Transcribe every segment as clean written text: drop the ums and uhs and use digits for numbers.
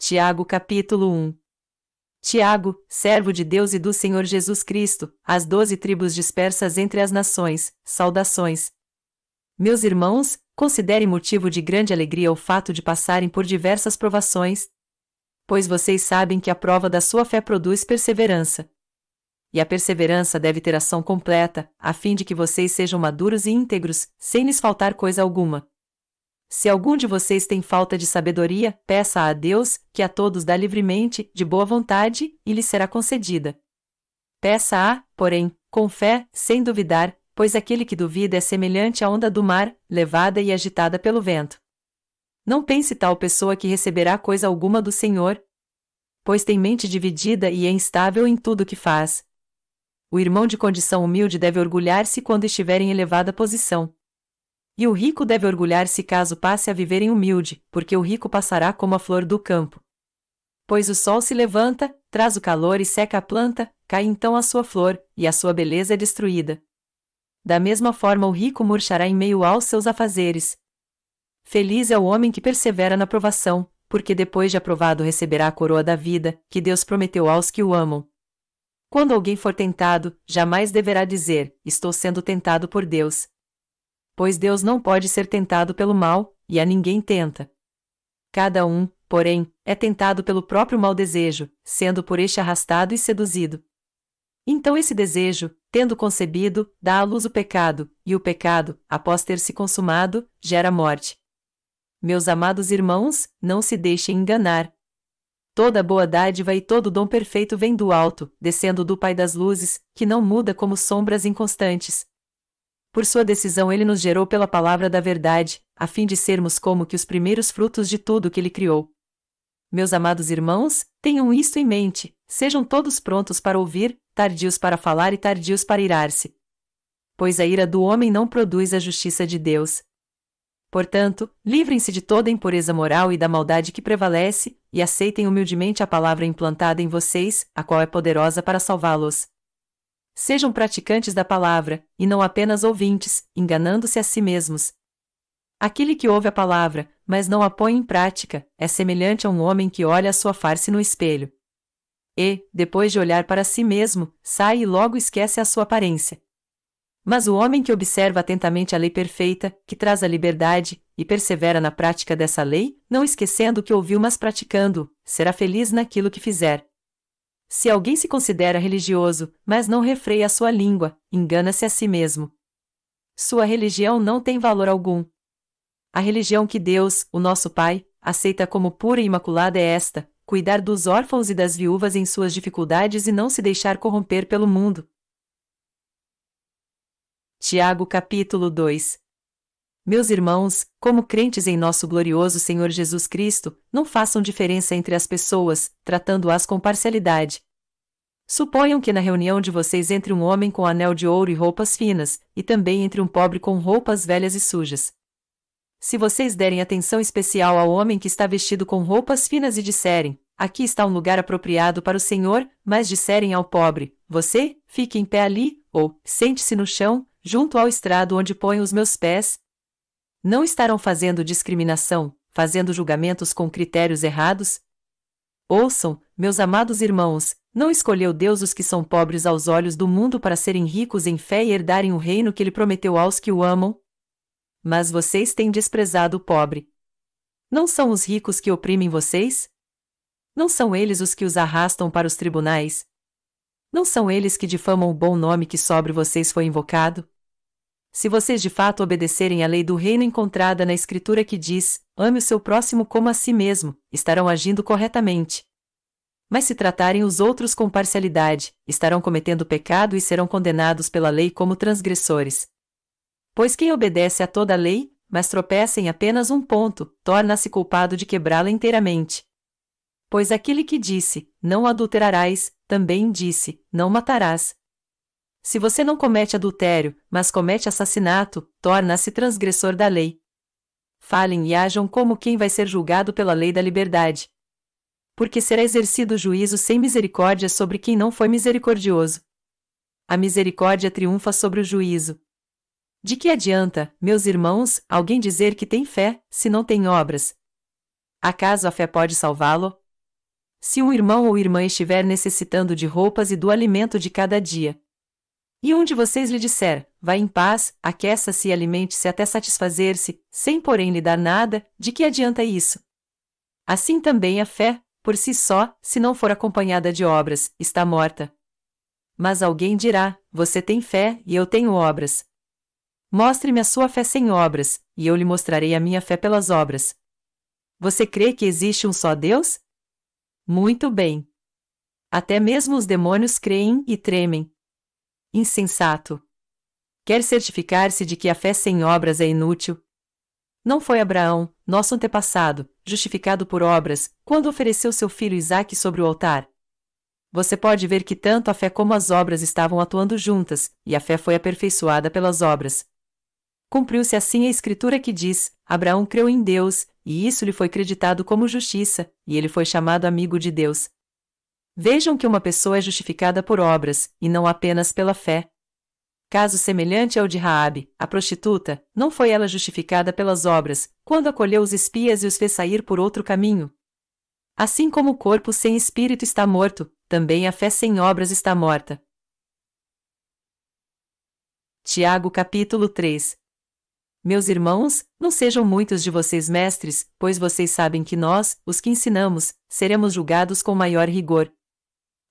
Tiago capítulo 1. Tiago, servo de Deus e do Senhor Jesus Cristo, às 12 tribos dispersas entre as nações, saudações. Meus irmãos, considerem motivo de grande alegria o fato de passarem por diversas provações, pois vocês sabem que a prova da sua fé produz perseverança. E a perseverança deve ter ação completa, a fim de que vocês sejam maduros e íntegros, sem lhes faltar coisa alguma. Se algum de vocês tem falta de sabedoria, peça a Deus, que a todos dá livremente, de boa vontade, e lhe será concedida. Peça-a, porém, com fé, sem duvidar, pois aquele que duvida é semelhante à onda do mar, levada e agitada pelo vento. Não pense tal pessoa que receberá coisa alguma do Senhor, pois tem mente dividida e é instável em tudo o que faz. O irmão de condição humilde deve orgulhar-se quando estiver em elevada posição. E o rico deve orgulhar-se caso passe a viver em humilde, porque o rico passará como a flor do campo. Pois o sol se levanta, traz o calor e seca a planta, cai então a sua flor, e a sua beleza é destruída. Da mesma forma o rico murchará em meio aos seus afazeres. Feliz é o homem que persevera na provação, porque depois de aprovado receberá a coroa da vida, que Deus prometeu aos que o amam. Quando alguém for tentado, jamais deverá dizer, estou sendo tentado por Deus. Pois Deus não pode ser tentado pelo mal, e a ninguém tenta. Cada um, porém, é tentado pelo próprio mau desejo, sendo por este arrastado e seduzido. Então esse desejo, tendo concebido, dá à luz o pecado, e o pecado, após ter se consumado, gera morte. Meus amados irmãos, não se deixem enganar. Toda boa dádiva e todo dom perfeito vem do alto, descendo do Pai das luzes, que não muda como sombras inconstantes. Por sua decisão ele nos gerou pela palavra da verdade, a fim de sermos como que os primeiros frutos de tudo que ele criou. Meus amados irmãos, tenham isto em mente, sejam todos prontos para ouvir, tardios para falar e tardios para irar-se. Pois a ira do homem não produz a justiça de Deus. Portanto, livrem-se de toda impureza moral e da maldade que prevalece, e aceitem humildemente a palavra implantada em vocês, a qual é poderosa para salvá-los. Sejam praticantes da palavra, e não apenas ouvintes, enganando-se a si mesmos. Aquele que ouve a palavra, mas não a põe em prática, é semelhante a um homem que olha a sua face no espelho. E, depois de olhar para si mesmo, sai e logo esquece a sua aparência. Mas o homem que observa atentamente a lei perfeita, que traz a liberdade, e persevera na prática dessa lei, não esquecendo o que ouviu mas praticando, será feliz naquilo que fizer. Se alguém se considera religioso, mas não refreia a sua língua, engana-se a si mesmo. Sua religião não tem valor algum. A religião que Deus, o nosso Pai, aceita como pura e imaculada é esta: cuidar dos órfãos e das viúvas em suas dificuldades e não se deixar corromper pelo mundo. Tiago capítulo 2. Meus irmãos, como crentes em nosso glorioso Senhor Jesus Cristo, não façam diferença entre as pessoas, tratando-as com parcialidade. Suponham que na reunião de vocês entre um homem com anel de ouro e roupas finas, e também entre um pobre com roupas velhas e sujas. Se vocês derem atenção especial ao homem que está vestido com roupas finas e disserem, aqui está um lugar apropriado para o Senhor, mas disserem ao pobre, você, fique em pé ali, ou, sente-se no chão, junto ao estrado onde ponho os meus pés, não estarão fazendo discriminação, fazendo julgamentos com critérios errados? Ouçam, meus amados irmãos, não escolheu Deus os que são pobres aos olhos do mundo para serem ricos em fé e herdarem o reino que ele prometeu aos que o amam? Mas vocês têm desprezado o pobre. Não são os ricos que oprimem vocês? Não são eles os que os arrastam para os tribunais? Não são eles que difamam o bom nome que sobre vocês foi invocado? Se vocês de fato obedecerem à lei do reino encontrada na Escritura que diz, ame o seu próximo como a si mesmo, estarão agindo corretamente. Mas se tratarem os outros com parcialidade, estarão cometendo pecado e serão condenados pela lei como transgressores. Pois quem obedece a toda a lei, mas tropeça em apenas um ponto, torna-se culpado de quebrá-la inteiramente. Pois aquele que disse, não adulterarás, também disse, não matarás. Se você não comete adultério, mas comete assassinato, torna-se transgressor da lei. Falem e ajam como quem vai ser julgado pela lei da liberdade. Porque será exercido juízo sem misericórdia sobre quem não foi misericordioso. A misericórdia triunfa sobre o juízo. De que adianta, meus irmãos, alguém dizer que tem fé, se não tem obras? Acaso a fé pode salvá-lo? Se um irmão ou irmã estiver necessitando de roupas e do alimento de cada dia, e um de vocês lhe disser, vá em paz, aqueça-se e alimente-se até satisfazer-se, sem porém lhe dar nada, de que adianta isso? Assim também a fé, por si só, se não for acompanhada de obras, está morta. Mas alguém dirá, você tem fé e eu tenho obras. Mostre-me a sua fé sem obras, e eu lhe mostrarei a minha fé pelas obras. Você crê que existe um só Deus? Muito bem. Até mesmo os demônios creem e tremem. Insensato. Quer certificar-se de que a fé sem obras é inútil? Não foi Abraão, nosso antepassado, justificado por obras, quando ofereceu seu filho Isaque sobre o altar? Você pode ver que tanto a fé como as obras estavam atuando juntas, e a fé foi aperfeiçoada pelas obras. Cumpriu-se assim a escritura que diz, Abraão creu em Deus, e isso lhe foi creditado como justiça, e ele foi chamado amigo de Deus. Vejam que uma pessoa é justificada por obras, e não apenas pela fé. Caso semelhante ao de Raabe, a prostituta, não foi ela justificada pelas obras, quando acolheu os espias e os fez sair por outro caminho? Assim como o corpo sem espírito está morto, também a fé sem obras está morta. Tiago capítulo 3. Meus irmãos, não sejam muitos de vocês mestres, pois vocês sabem que nós, os que ensinamos, seremos julgados com maior rigor.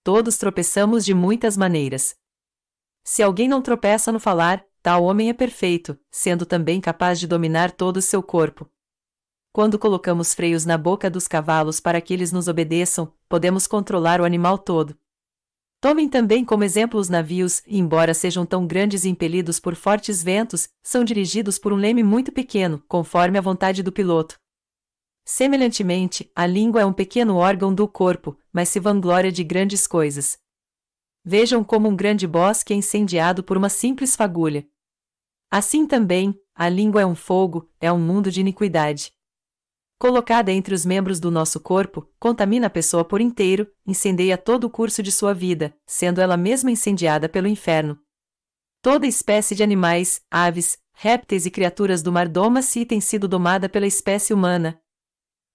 Todos tropeçamos de muitas maneiras. Se alguém não tropeça no falar, tal homem é perfeito, sendo também capaz de dominar todo o seu corpo. Quando colocamos freios na boca dos cavalos para que eles nos obedeçam, podemos controlar o animal todo. Tomem também como exemplo os navios, e embora sejam tão grandes e impelidos por fortes ventos, são dirigidos por um leme muito pequeno, conforme a vontade do piloto. Semelhantemente, a língua é um pequeno órgão do corpo, mas se vangloria de grandes coisas. Vejam como um grande bosque é incendiado por uma simples fagulha. Assim também, a língua é um fogo, é um mundo de iniquidade. Colocada entre os membros do nosso corpo, contamina a pessoa por inteiro, incendeia todo o curso de sua vida, sendo ela mesma incendiada pelo inferno. Toda espécie de animais, aves, répteis e criaturas do mar doma-se e tem sido domada pela espécie humana.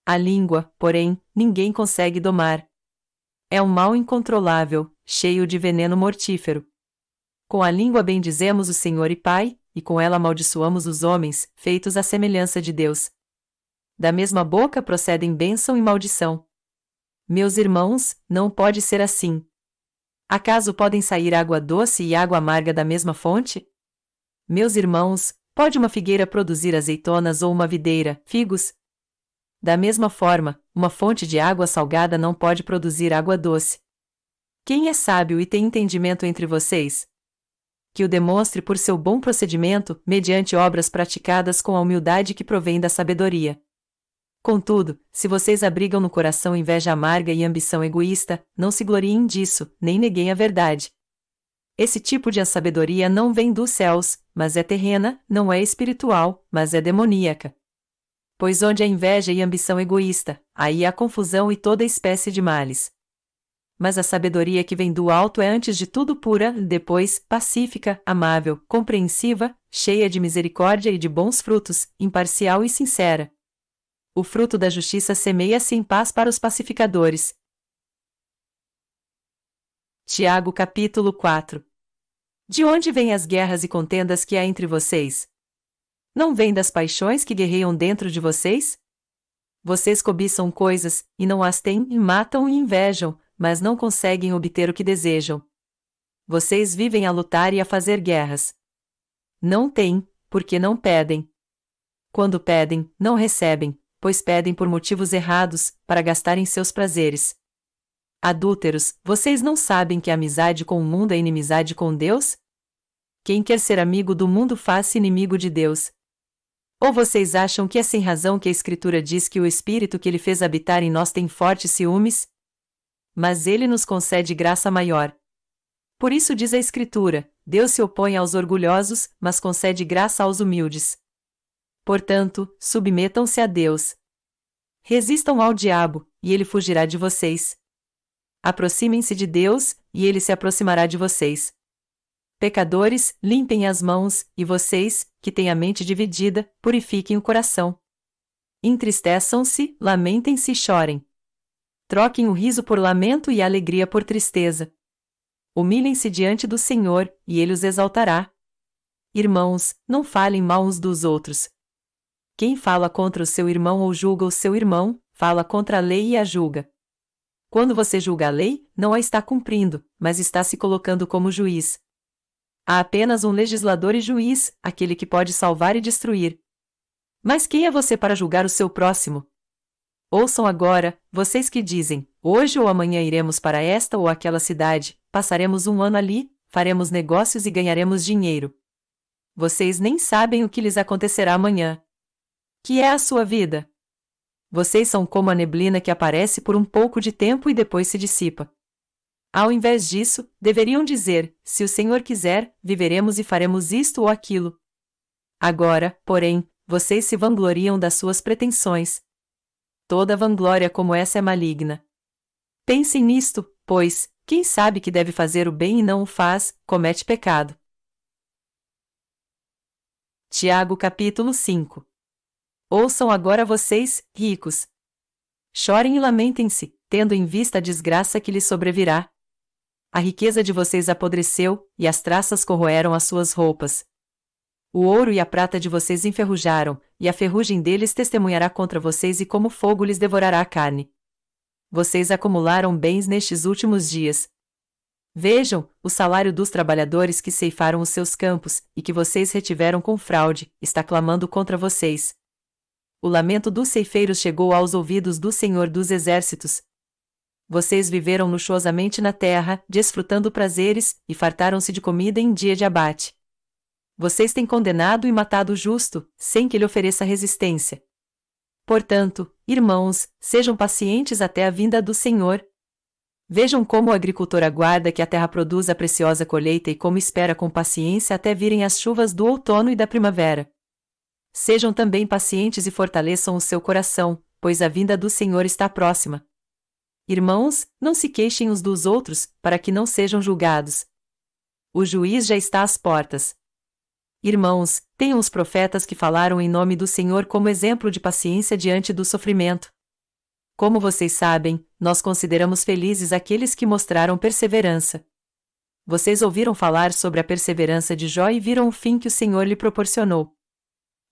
A língua, porém, ninguém consegue domar. É um mal incontrolável, cheio de veneno mortífero. Com a língua bendizemos o Senhor e Pai, e com ela amaldiçoamos os homens, feitos à semelhança de Deus. Da mesma boca procedem bênção e maldição. Meus irmãos, não pode ser assim. Acaso podem sair água doce e água amarga da mesma fonte? Meus irmãos, pode uma figueira produzir azeitonas ou uma videira, figos? Da mesma forma, uma fonte de água salgada não pode produzir água doce. Quem é sábio e tem entendimento entre vocês? Que o demonstre por seu bom procedimento, mediante obras praticadas com a humildade que provém da sabedoria. Contudo, se vocês abrigam no coração inveja amarga e ambição egoísta, não se gloriem disso, nem neguem a verdade. Esse tipo de sabedoria não vem dos céus, mas é terrena, não é espiritual, mas é demoníaca. Pois onde há inveja e ambição egoísta, aí há confusão e toda espécie de males. Mas a sabedoria que vem do alto é antes de tudo pura, depois, pacífica, amável, compreensiva, cheia de misericórdia e de bons frutos, imparcial e sincera. O fruto da justiça semeia-se em paz para os pacificadores. Tiago capítulo 4. De onde vêm as guerras e contendas que há entre vocês? Não vêm das paixões que guerreiam dentro de vocês? Vocês cobiçam coisas, e não as têm, e matam e invejam, mas não conseguem obter o que desejam. Vocês vivem a lutar e a fazer guerras. Não têm, porque não pedem. Quando pedem, não recebem, pois pedem por motivos errados, para gastarem seus prazeres. Adúlteros, vocês não sabem que a amizade com o mundo é inimizade com Deus? Quem quer ser amigo do mundo faz-se inimigo de Deus. Ou vocês acham que é sem razão que a Escritura diz que o Espírito que Ele fez habitar em nós tem fortes ciúmes? Mas Ele nos concede graça maior. Por isso diz a Escritura, Deus se opõe aos orgulhosos, mas concede graça aos humildes. Portanto, submetam-se a Deus. Resistam ao diabo, e ele fugirá de vocês. Aproximem-se de Deus, e ele se aproximará de vocês. Pecadores, limpem as mãos, e vocês, que têm a mente dividida, purifiquem o coração. Entristeçam-se, lamentem-se e chorem. Troquem o riso por lamento e a alegria por tristeza. Humilhem-se diante do Senhor, e Ele os exaltará. Irmãos, não falem mal uns dos outros. Quem fala contra o seu irmão ou julga o seu irmão, fala contra a lei e a julga. Quando você julga a lei, não a está cumprindo, mas está se colocando como juiz. Há apenas um legislador e juiz, aquele que pode salvar e destruir. Mas quem é você para julgar o seu próximo? Ouçam agora, vocês que dizem, hoje ou amanhã iremos para esta ou aquela cidade, passaremos um ano ali, faremos negócios e ganharemos dinheiro. Vocês nem sabem o que lhes acontecerá amanhã. Que é a sua vida? Vocês são como a neblina que aparece por um pouco de tempo e depois se dissipa. Ao invés disso, deveriam dizer, se o Senhor quiser, viveremos e faremos isto ou aquilo. Agora, porém, vocês se vangloriam das suas pretensões. Toda vanglória como essa é maligna. Pensem nisto, pois, quem sabe que deve fazer o bem e não o faz, comete pecado. Tiago capítulo 5. Ouçam agora vocês, ricos. Chorem e lamentem-se, tendo em vista a desgraça que lhes sobrevirá. A riqueza de vocês apodreceu, e as traças corroeram as suas roupas. O ouro e a prata de vocês enferrujaram, e a ferrugem deles testemunhará contra vocês e como fogo lhes devorará a carne. Vocês acumularam bens nestes últimos dias. Vejam, o salário dos trabalhadores que ceifaram os seus campos, e que vocês retiveram com fraude, está clamando contra vocês. O lamento dos ceifeiros chegou aos ouvidos do Senhor dos Exércitos. Vocês viveram luxuosamente na terra, desfrutando prazeres, e fartaram-se de comida em dia de abate. Vocês têm condenado e matado o justo, sem que ele ofereça resistência. Portanto, irmãos, sejam pacientes até a vinda do Senhor. Vejam como o agricultor aguarda que a terra produza a preciosa colheita e como espera com paciência até virem as chuvas do outono e da primavera. Sejam também pacientes e fortaleçam o seu coração, pois a vinda do Senhor está próxima. Irmãos, não se queixem uns dos outros, para que não sejam julgados. O juiz já está às portas. Irmãos, tenham os profetas que falaram em nome do Senhor como exemplo de paciência diante do sofrimento. Como vocês sabem, nós consideramos felizes aqueles que mostraram perseverança. Vocês ouviram falar sobre a perseverança de Jó e viram o fim que o Senhor lhe proporcionou.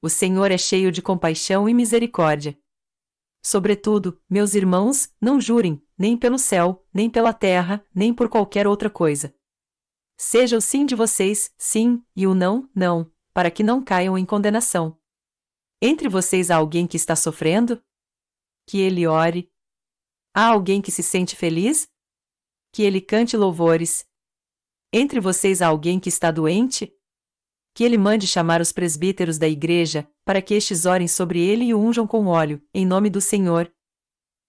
O Senhor é cheio de compaixão e misericórdia. Sobretudo, meus irmãos, não jurem, nem pelo céu, nem pela terra, nem por qualquer outra coisa. Seja o sim de vocês, sim, e o não, não, para que não caiam em condenação. Entre vocês há alguém que está sofrendo? Que ele ore. Há alguém que se sente feliz? Que ele cante louvores. Entre vocês há alguém que está doente? Que ele mande chamar os presbíteros da igreja, para que estes orem sobre ele e o unjam com óleo, em nome do Senhor.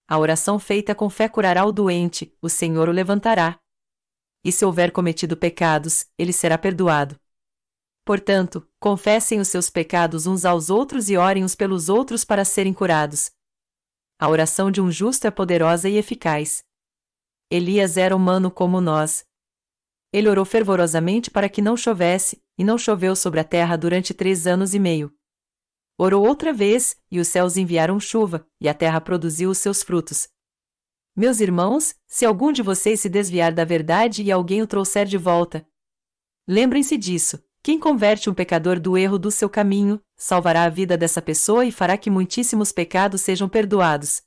A oração feita com fé curará o doente, o Senhor o levantará. E se houver cometido pecados, ele será perdoado. Portanto, confessem os seus pecados uns aos outros e orem uns pelos outros para serem curados. A oração de um justo é poderosa e eficaz. Elias era humano como nós. Ele orou fervorosamente para que não chovesse, e não choveu sobre a terra durante 3 anos e meio. Orou outra vez, e os céus enviaram chuva, e a terra produziu os seus frutos. Meus irmãos, se algum de vocês se desviar da verdade e alguém o trouxer de volta, lembrem-se disso: quem converte um pecador do erro do seu caminho, salvará a vida dessa pessoa e fará que muitíssimos pecados sejam perdoados.